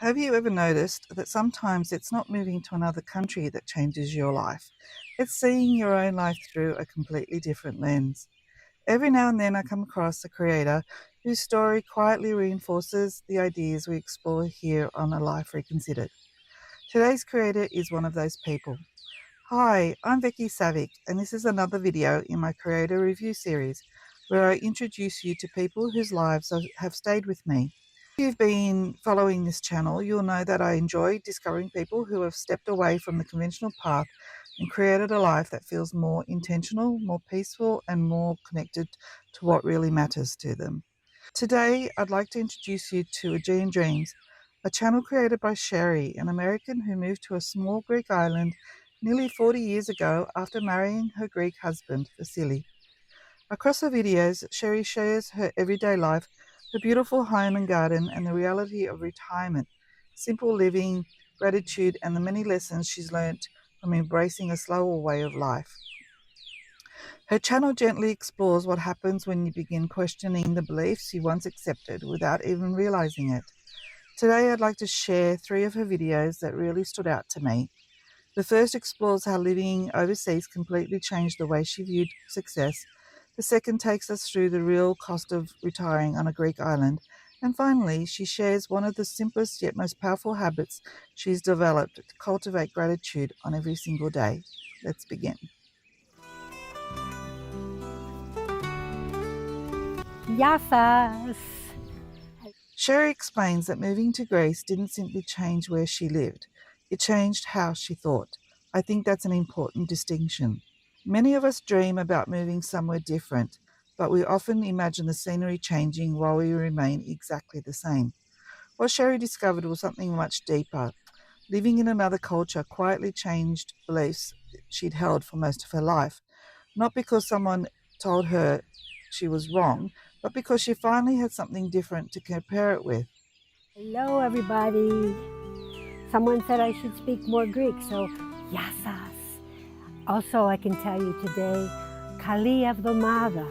Have you ever noticed that sometimes it's not moving to another country that changes your life? It's seeing your own life through a completely different lens. Every now and then I come across a creator whose story quietly reinforces the ideas we explore here on A Life Reconsidered. Today's creator is one of those people. Hi, I'm Vicky Savick, and this is another video in my creator review series where I introduce you to people whose lives have stayed with me. If you've been following this channel, you'll know that I enjoy discovering people who have stepped away from the conventional path and created a life that feels more intentional, more peaceful, and more connected to what really matters to them. Today, I'd like to introduce you to Aegean Dreams, a channel created by Sherry, an American who moved to a small Greek island nearly 40 years ago after marrying her Greek husband, Vasily. Across her videos, Sherry shares her everyday life, her beautiful home and garden, and the reality of retirement, simple living, gratitude, and the many lessons she's learnt from embracing a slower way of life. Her channel gently explores what happens when you begin questioning the beliefs you once accepted without even realizing it. Today, I'd like to share 3 of her videos that really stood out to me. The first explores how living overseas completely changed the way she viewed success. The second takes us through the real cost of retiring on a Greek island. And finally, she shares one of the simplest yet most powerful habits she's developed to cultivate gratitude on every single day. Let's begin. Yasas. Sherry explains that moving to Greece didn't simply change where she lived, it changed how she thought. I think that's an important distinction. Many of us dream about moving somewhere different, but we often imagine the scenery changing while we remain exactly the same. What Sherry discovered was something much deeper. Living in another culture quietly changed beliefs she'd held for most of her life, not because someone told her she was wrong, but because she finally had something different to compare it with. Hello, everybody. Someone said I should speak more Greek, so yasas. Also, I can tell you today, Kali Avdomada,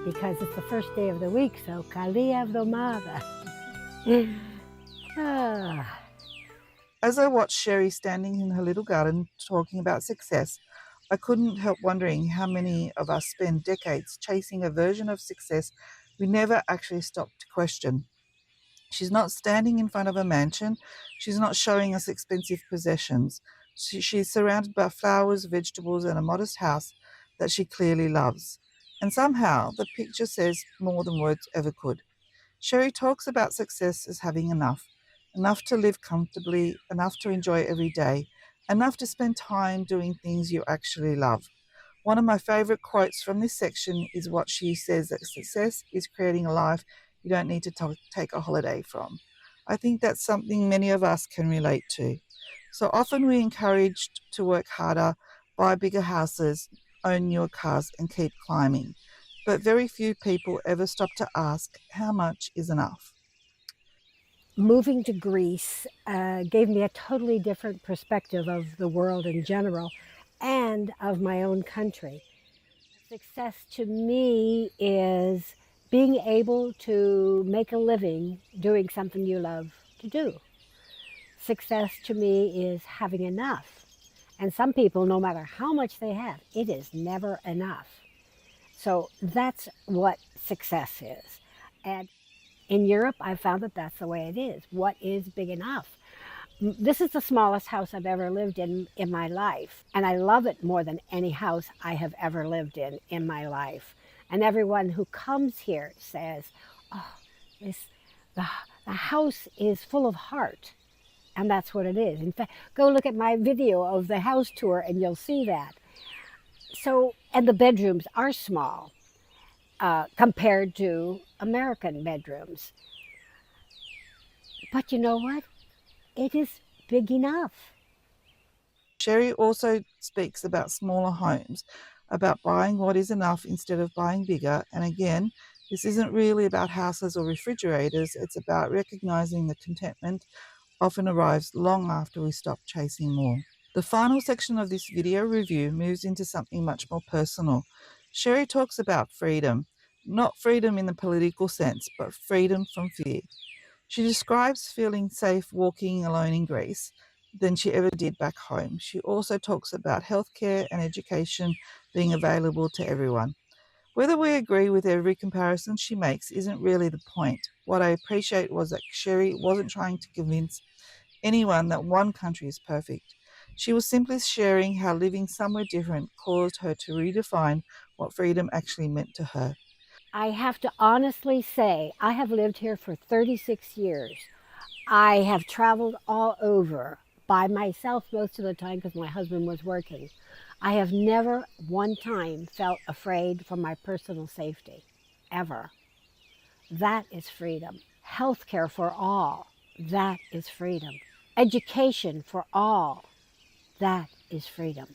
because it's the first day of the week, so Kali Avdomada. As I watched Sherry standing in her little garden talking about success, I couldn't help wondering how many of us spend decades chasing a version of success we never actually stop to question. She's not standing in front of a mansion. She's not showing us expensive possessions. She's surrounded by flowers, vegetables, and a modest house that she clearly loves. And somehow the picture says more than words ever could. Sherry talks about success as having enough to live comfortably, enough to enjoy every day, enough to spend time doing things you actually love. One of my favorite quotes from this section is what she says, that success is creating a life you don't need to take a holiday from. I think that's something many of us can relate to. So often we're encouraged to work harder, buy bigger houses, own newer cars, and keep climbing. But very few people ever stop to ask, how much is enough? Moving to Greece gave me a totally different perspective of the world in general and of my own country. Success to me is being able to make a living doing something you love to do. Success to me is having enough. And some people, no matter how much they have, it is never enough. So that's what success is. And in Europe, I found that that's the way it is. What is big enough? This is the smallest house I've ever lived in my life. And I love it more than any house I have ever lived in my life. And everyone who comes here says, oh, the house is full of heart. And that's what it is. In fact, go look at my video of the house tour and you'll see that. So, and the bedrooms are small compared to American bedrooms. But you know what? It is big enough. Sherry also speaks about smaller homes, about buying what is enough instead of buying bigger. And again, this isn't really about houses or refrigerators. It's about recognizing that contentment often arrives long after we stop chasing more. The final section of this video review moves into something much more personal. Sherry talks about freedom, not freedom in the political sense, but freedom from fear. She describes feeling safe walking alone in Greece than she ever did back home. She also talks about healthcare and education being available to everyone. Whether we agree with every comparison she makes isn't really the point. What I appreciate was that Sherry wasn't trying to convince anyone that one country is perfect. She was simply sharing how living somewhere different caused her to redefine what freedom actually meant to her. I have to honestly say, I have lived here for 36 years. I have traveled all over by myself most of the time because my husband was working. I have never one time felt afraid for my personal safety, ever. That is freedom. Healthcare for all, that is freedom. Education for all, that is freedom.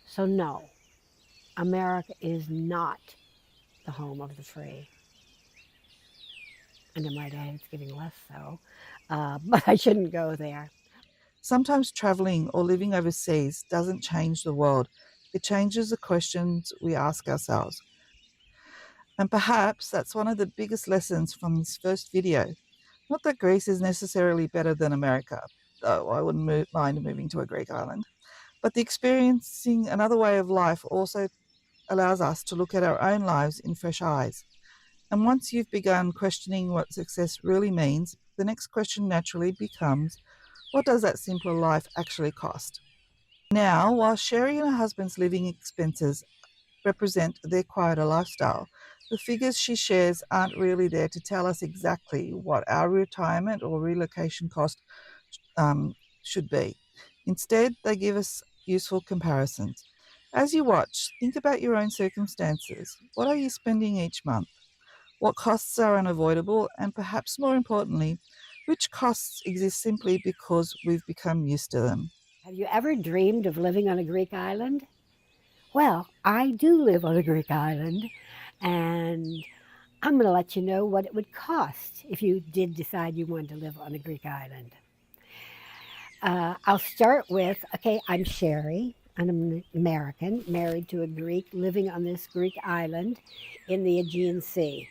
So, no, America is not the home of the free. And I might add, it's getting less so, but I shouldn't go there. Sometimes traveling or living overseas doesn't change the world, it changes the questions we ask ourselves. And perhaps that's one of the biggest lessons from this first video. Not that Greece is necessarily better than America, though I wouldn't mind moving to a Greek island, but the experiencing another way of life also allows us to look at our own lives in fresh eyes. And once you've begun questioning what success really means, the next question naturally becomes, what does that simpler life actually cost? Now, while Sherry and her husband's living expenses represent their quieter lifestyle, the figures she shares aren't really there to tell us exactly what our retirement or relocation cost should be. Instead, they give us useful comparisons. As you watch, think about your own circumstances. What are you spending each month? What costs are unavoidable? And perhaps more importantly, which costs exist simply because we've become used to them? Have you ever dreamed of living on a Greek island? Well, I do live on a Greek island, and I'm going to let you know what it would cost if you did decide you wanted to live on a Greek island. I'll start with okay, I'm Sherry. I'm an American, married to a Greek, living on this Greek island in the Aegean Sea.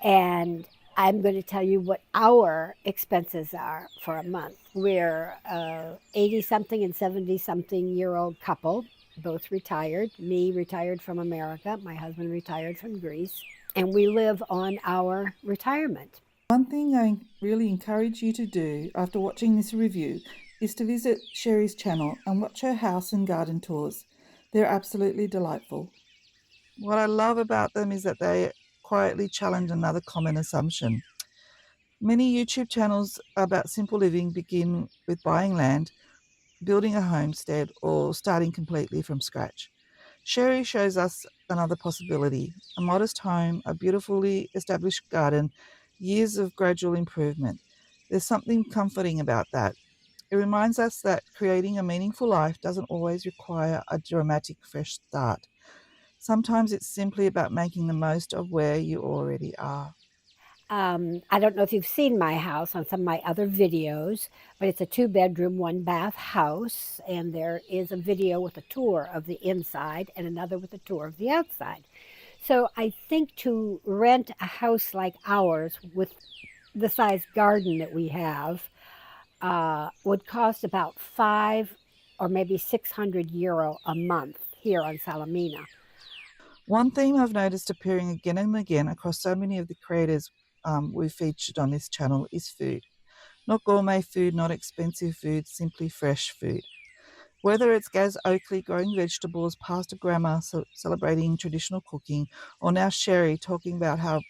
And I'm going to tell you what our expenses are for a month. We're 80 something and 70 something year old couple, both retired. Me retired from America, my husband retired from Greece, and we live on our retirement. One thing I really encourage you to do after watching this review is to visit Sherry's channel and watch her house and garden tours. They're absolutely delightful. What I love about them is that they quietly challenge another common assumption. Many YouTube channels about simple living begin with buying land, building a homestead, or starting completely from scratch. Sherry shows us another possibility: a modest home, a beautifully established garden, years of gradual improvement. There's something comforting about that. It reminds us that creating a meaningful life doesn't always require a dramatic fresh start. Sometimes it's simply about making the most of where you already are. I don't know if you've seen my house on some of my other videos, but it's a 2 bedroom, 1 bath house. And there is a video with a tour of the inside and another with a tour of the outside. So I think to rent a house like ours with the size garden that we have would cost about 5 or maybe 600 euro a month here on Salamina. One theme I've noticed appearing again and again across so many of the creators we've featured on this channel is food. Not gourmet food, not expensive food, simply fresh food. Whether it's Gaz Oakley growing vegetables, Pastor Grandma celebrating traditional cooking, or now Sherry talking about how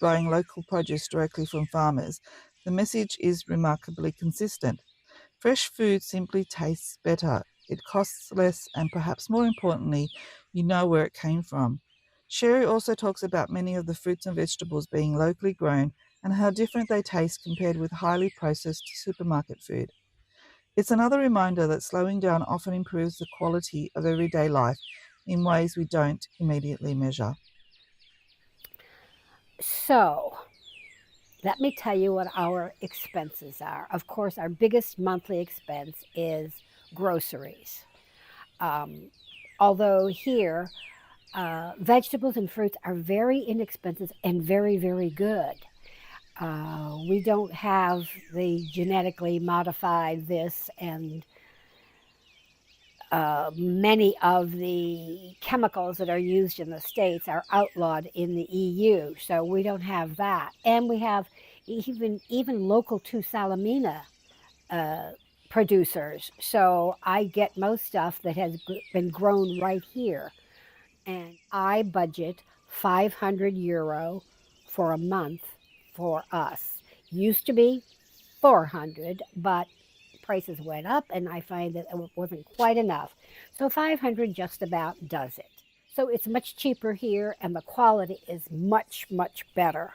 buying local produce directly from farmers, the message is remarkably consistent. Fresh food simply tastes better. It costs less, and perhaps more importantly, you know where it came from. Sherry also talks about many of the fruits and vegetables being locally grown and how different they taste compared with highly processed supermarket food. It's another reminder that slowing down often improves the quality of everyday life in ways we don't immediately measure. So let me tell you what our expenses are. Of course, our biggest monthly expense is groceries. Um, Although here, vegetables and fruits are very inexpensive and very, very good. We don't have the genetically modified this, and many of the chemicals that are used in the States are outlawed in the EU. So we don't have that. And we have even local to Salamina uh, producers. So I get most stuff that has been grown right here. And I budget €500 for a month for us. Used to be 400, but prices went up and I find that it wasn't quite enough. So 500 just about does it. So it's much cheaper here and the quality is much, much better.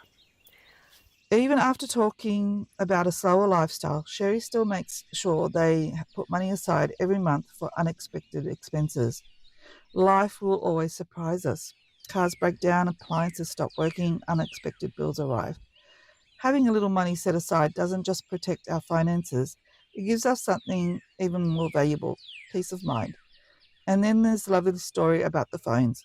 Even after talking about a slower lifestyle, Sherry still makes sure they put money aside every month for unexpected expenses. Life will always surprise us. Cars break down, appliances stop working, unexpected bills arrive. Having a little money set aside doesn't just protect our finances, it gives us something even more valuable, peace of mind. And then there's the lovely story about the phones.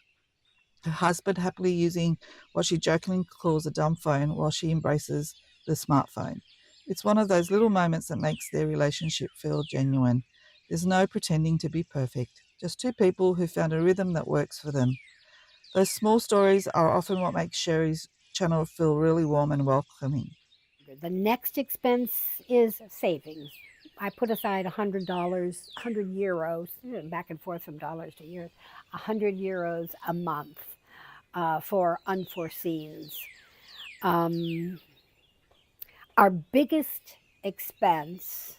Her husband happily using what she jokingly calls a dumb phone while she embraces the smartphone. It's one of those little moments that makes their relationship feel genuine. There's no pretending to be perfect, just two people who found a rhythm that works for them. Those small stories are often what makes Sherry's channel feel really warm and welcoming. The next expense is savings. I put aside $100, €100, back and forth from dollars to euros, €100 a month for unforeseens. Um, our biggest expense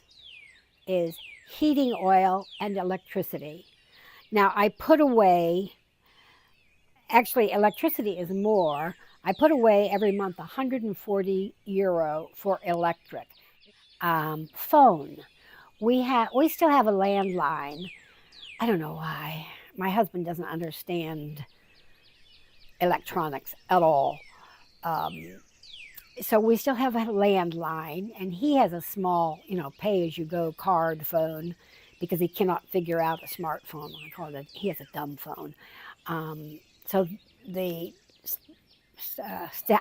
is heating oil and electricity. Now, I put away, actually, electricity is more. I put away every month €140 for electric. Phone. We still have a landline. I don't know why. My husband doesn't understand electronics at all. Um, so we still have a landline, and he has a small, pay as you go card phone because he cannot figure out a smartphone. I call it. He has a dumb phone. So the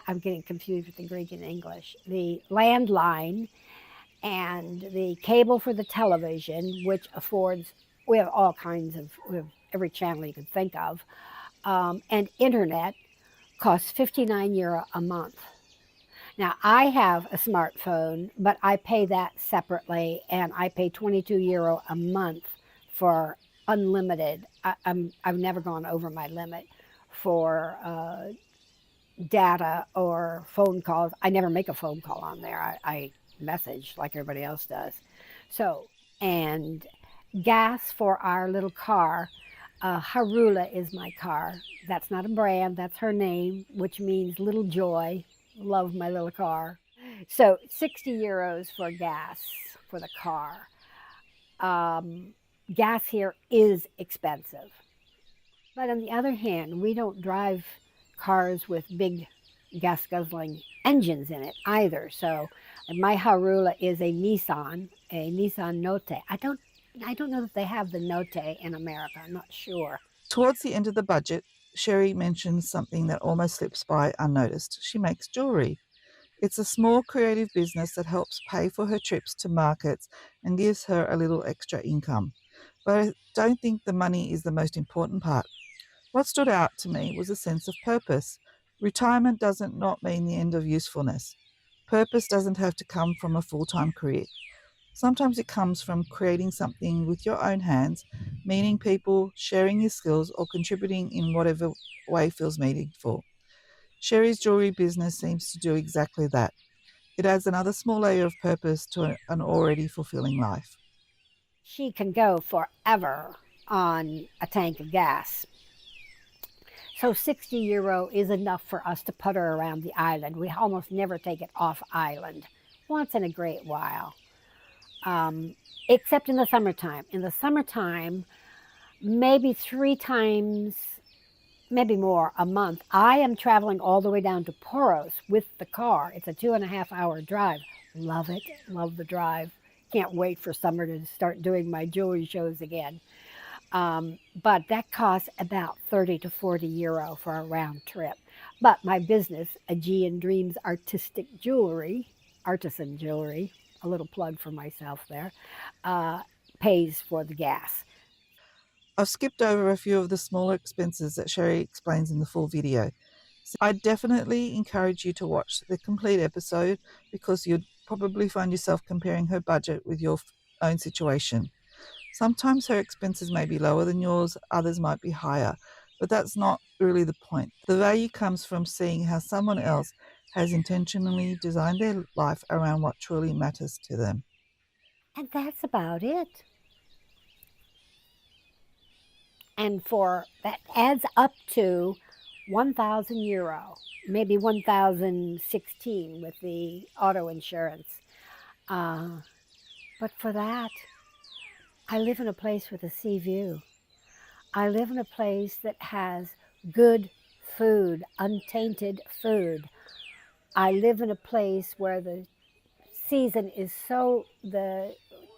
I'm getting confused with the Greek and English. The landline and the cable for the television, which affords, we have all kinds of, we have every channel you can think of, and internet costs €59 a month. Now, I have a smartphone, but I pay that separately, and I pay €22 a month for unlimited. I've never gone over my limit for data or phone calls. I never make a phone call on there. I message like everybody else does. So, and gas for our little car. Harula is my car. That's not a brand, that's her name, which means little joy. Love my little car. So, €60 for gas for the car. Um, Gas here is expensive. But on the other hand, we don't drive cars with big gas guzzling engines in it either. So my Harula is a Nissan Note. I don't know that they have the Note in America. I'm not sure. Towards the end of the budget, Sherry mentions something that almost slips by unnoticed. She makes jewelry. It's a small creative business that helps pay for her trips to markets and gives her a little extra income. But I don't think the money is the most important part. What stood out to me was a sense of purpose. Retirement doesn't not mean the end of usefulness. Purpose doesn't have to come from a full-time career. Sometimes it comes from creating something with your own hands, meeting people, sharing your skills, or contributing in whatever way feels meaningful. Sherry's jewelry business seems to do exactly that. It adds another small layer of purpose to an already fulfilling life. She can go forever on a tank of gas. So €60 is enough for us to put her around the island. We almost never take it off island, once in a great while, um, except in the summertime. In the summertime, maybe 3 times, maybe more a month, I am traveling all the way down to Poros with the car. It's a 2.5 hour drive. Love it. Love the drive. Can't wait for summer to start doing my jewelry shows again. But that costs about €30 to €40 for a round trip. But my business, Aegean Dreams Artisan Jewelry, a little plug for myself there, uh, pays for the gas. I've skipped over a few of the smaller expenses that Sherry explains in the full video. I definitely encourage you to watch the complete episode because you'd probably find yourself comparing her budget with your own situation. Sometimes her expenses may be lower than yours, others might be higher, but that's not really the point. The value comes from seeing how someone else has intentionally designed their life around what truly matters to them. And that's about it. And for that adds up to €1,000, maybe 1,016 with the auto insurance. Uh, but for that, I live in a place with a sea view. I live in a place that has good food, untainted food. I live in a place where the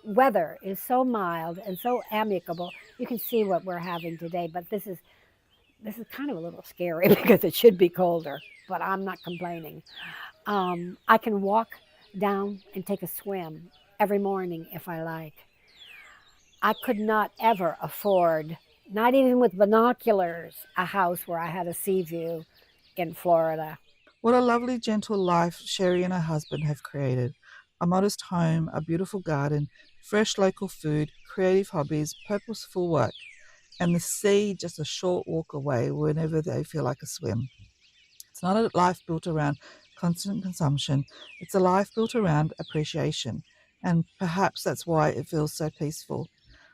weather is so mild and so amicable. You can see what we're having today, but this is kind of a little scary because it should be colder, but I'm not complaining. I can walk down and take a swim every morning if I like. I could not ever afford, not even with binoculars, a house where I had a sea view in Florida. What a lovely, gentle life Sherry and her husband have created. A modest home, a beautiful garden, fresh local food, creative hobbies, purposeful work, and the sea just a short walk away whenever they feel like a swim. It's not a life built around constant consumption, it's a life built around appreciation. And perhaps that's why it feels so peaceful.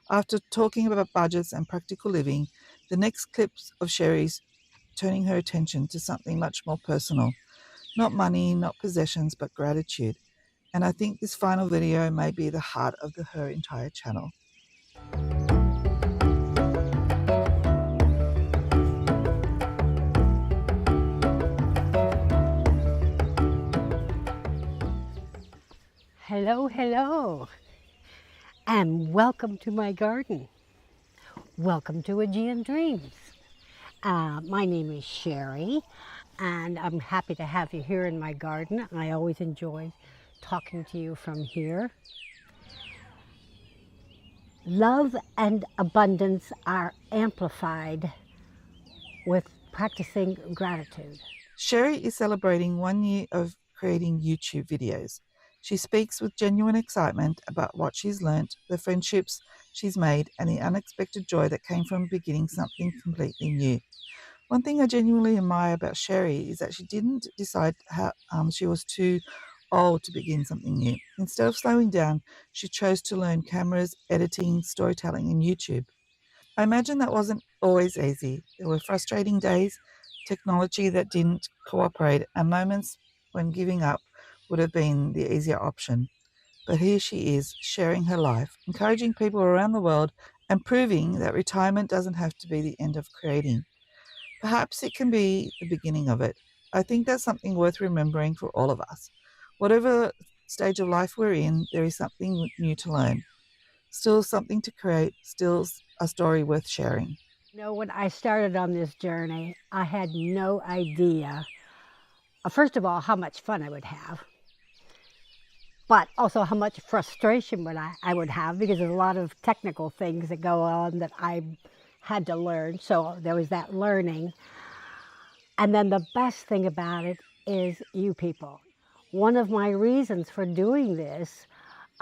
After talking about budgets and practical living, the next clips of Sherry's turning her attention to something much more personal. Not money, not possessions, but gratitude. And I think this final video may be the heart of her entire channel. Hello, hello, and welcome to my garden. Welcome to Aegean Dreams. My name is Sherry, and I'm happy to have you here in my garden. I always enjoy talking to you from here. Love and abundance are amplified with practicing gratitude. Sherry is celebrating 1 year of creating YouTube videos. She speaks with genuine excitement about what she's learnt, the friendships she's made, and the unexpected joy that came from beginning something completely new. One thing I genuinely admire about Sherry is that she didn't decide how she was too old to begin something new. Instead of slowing down, she chose to learn cameras, editing, storytelling, and YouTube. I imagine that wasn't always easy. There were frustrating days, technology that didn't cooperate, and moments when giving up would have been the easier option. But here she is, sharing her life, encouraging people around the world, and proving that retirement doesn't have to be the end of creating. Perhaps it can be the beginning of it. I think that's something worth remembering for all of us. Whatever stage of life we're in, there is something new to learn, still something to create, still a story worth sharing. When I started on this journey, I had no idea, first of all, how much fun I would have, but also how much frustration I would have because there's a lot of technical things that go on that I had to learn. So there was that learning. And then the best thing about it is you people. One of my reasons for doing this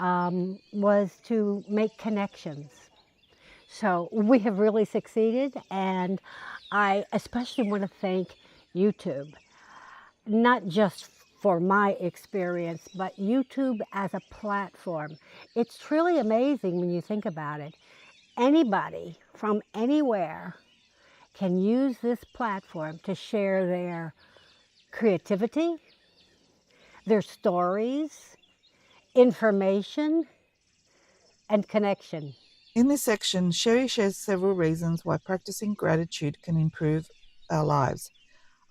was to make connections. So we have really succeeded, and I especially want to thank YouTube, not just for my experience, but YouTube as a platform. It's truly amazing when you think about it. Anybody from anywhere can use this platform to share their creativity, their stories, information, and connection. In this section, Sherry shares several reasons why practicing gratitude can improve our lives.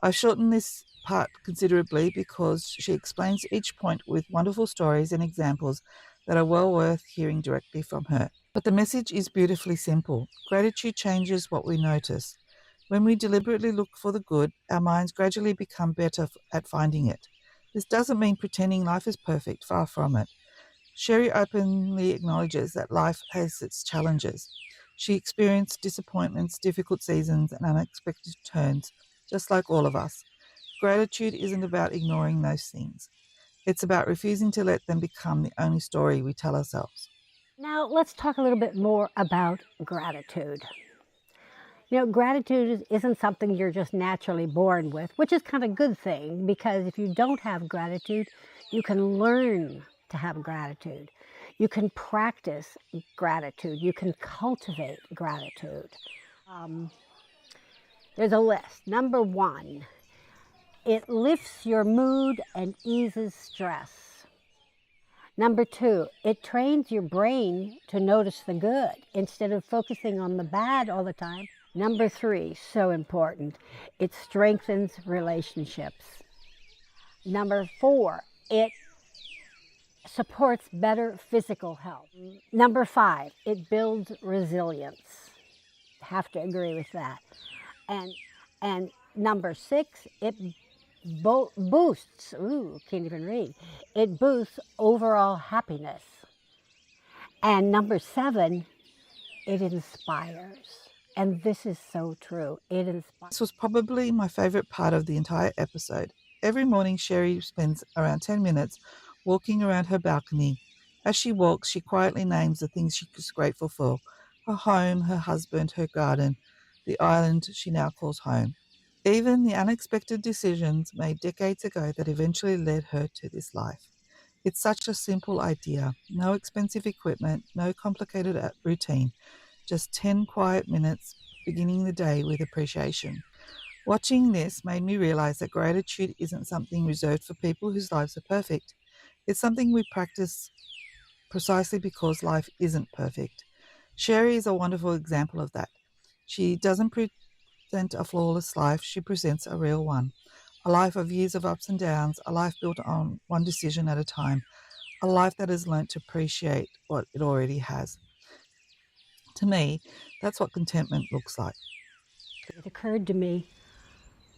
I've shortened this part considerably because she explains each point with wonderful stories and examples that are well worth hearing directly from her. But the message is beautifully simple. Gratitude changes what we notice. When we deliberately look for the good, our minds gradually become better at finding it. This doesn't mean pretending life is perfect, far from it. Sherry openly acknowledges that life has its challenges. She experienced disappointments, difficult seasons, and unexpected turns, just like all of us. Gratitude isn't about ignoring those things. It's about refusing to let them become the only story we tell ourselves. Now, let's talk a little bit more about gratitude. Gratitude isn't something you're just naturally born with, which is kind of a good thing because if you don't have gratitude, you can learn to have gratitude. You can practice gratitude. You can cultivate gratitude. Um, there's a list. Number one, it lifts your mood and eases stress. Number two, it trains your brain to notice the good instead of focusing on the bad all the time. Number three, so important, it strengthens relationships. Number four, it supports better physical health. Number five, it builds resilience. Have to agree with that. And number six, it boosts, can't even read, it boosts overall happiness. And number seven, it inspires. And this is so true. It inspires. This was probably my favourite part of the entire episode. Every morning, Sherry spends around 10 minutes walking around her balcony. As she walks, she quietly names the things she is grateful for: her home, her husband, her garden, the island she now calls home. Even the unexpected decisions made decades ago that eventually led her to this life. It's such a simple idea. No expensive equipment, no complicated routine, just 10 quiet minutes beginning the day with appreciation. Watching this made me realize that gratitude isn't something reserved for people whose lives are perfect. It's something we practice precisely because life isn't perfect. Sherry is a wonderful example of that. She doesn't present a flawless life, she presents a real one. A life of years of ups and downs, a life built on one decision at a time, a life that has learnt to appreciate what it already has. To me, that's what contentment looks like. It occurred to me,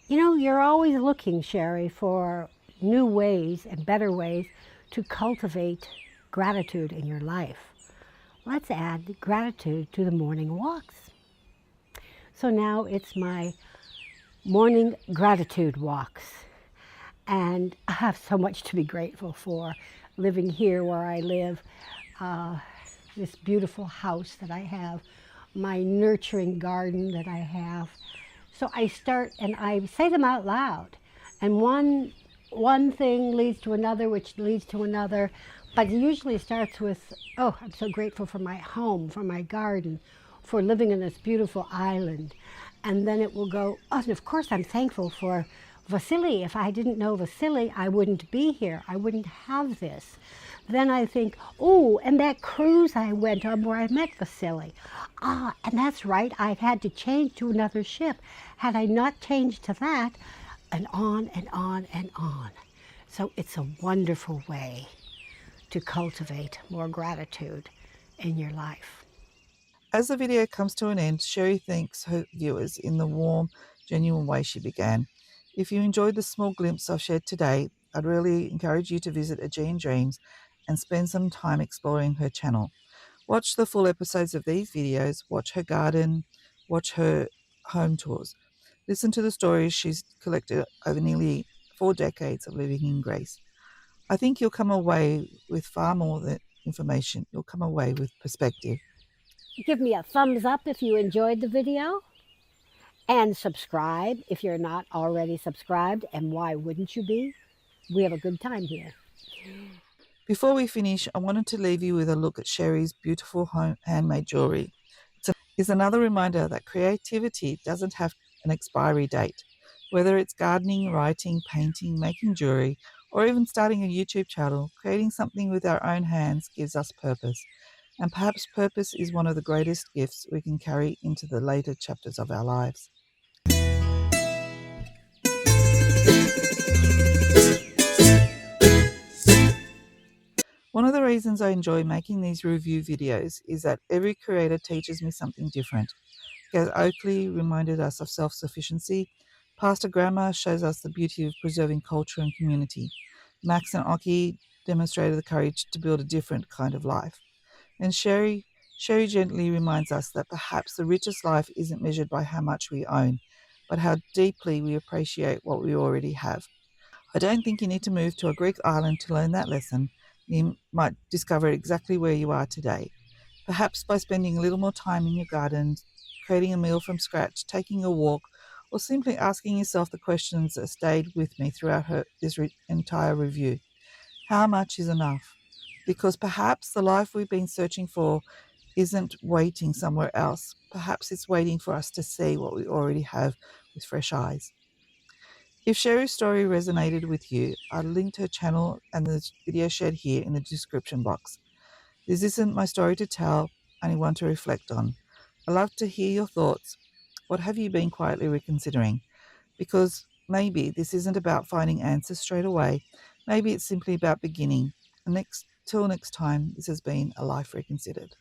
you're always looking, Sherry, for new ways and better ways to cultivate gratitude in your life. Let's add gratitude to the morning walks. So now it's my morning gratitude walks. And I have so much to be grateful for living here where I live, this beautiful house that I have, my nurturing garden that I have. So I start and I say them out loud. And one thing leads to another, which leads to another. But it usually starts with, oh, I'm so grateful for my home, for my garden, for living in this beautiful island. And then it will go, oh, and of course I'm thankful for Vasily. If I didn't know Vasily, I wouldn't be here. I wouldn't have this. Then I think, oh, and that cruise I went on where I met Vasily. Ah, and that's right, I've had to change to another ship. Had I not changed to that, and on and on and on. So it's a wonderful way to cultivate more gratitude in your life. As the video comes to an end, Sherry thanks her viewers in the warm, genuine way she began. If you enjoyed the small glimpse I've shared today, I'd really encourage you to visit Aegean Dreams and spend some time exploring her channel. Watch the full episodes of these videos, watch her garden, watch her home tours. Listen to the stories she's collected over nearly 4 decades of living in Greece. I think you'll come away with far more than information. You'll come away with perspective. Give me a thumbs up if you enjoyed the video, and subscribe if you're not already subscribed, and why wouldn't you be? We have a good time here. Before we finish, I wanted to leave you with a look at Sherry's beautiful handmade jewelry. It's another reminder that creativity doesn't have an expiry date. Whether it's gardening, writing, painting, making jewelry, or even starting a YouTube channel, creating something with our own hands gives us purpose. And perhaps purpose is one of the greatest gifts we can carry into the later chapters of our lives. One of the reasons I enjoy making these review videos is that every creator teaches me something different. Gail Oakley reminded us of self sufficiency. Pastor Grandma shows us the beauty of preserving culture and community. Max and Oki demonstrated the courage to build a different kind of life. And Sherry gently reminds us that perhaps the richest life isn't measured by how much we own, but how deeply we appreciate what we already have. I don't think you need to move to a Greek island to learn that lesson. You might discover exactly where you are today. Perhaps by spending a little more time in your garden, creating a meal from scratch, taking a walk, or simply asking yourself the questions that stayed with me throughout this entire review. How much is enough? Because perhaps the life we've been searching for isn't waiting somewhere else. Perhaps it's waiting for us to see what we already have with fresh eyes. If Sherry's story resonated with you, I'll link to her channel and the video shared here in the description box. This isn't my story to tell, only one to reflect on. I'd love to hear your thoughts. What have you been quietly reconsidering? Because maybe this isn't about finding answers straight away. Maybe it's simply about beginning. And till next time, this has been A Life Reconsidered.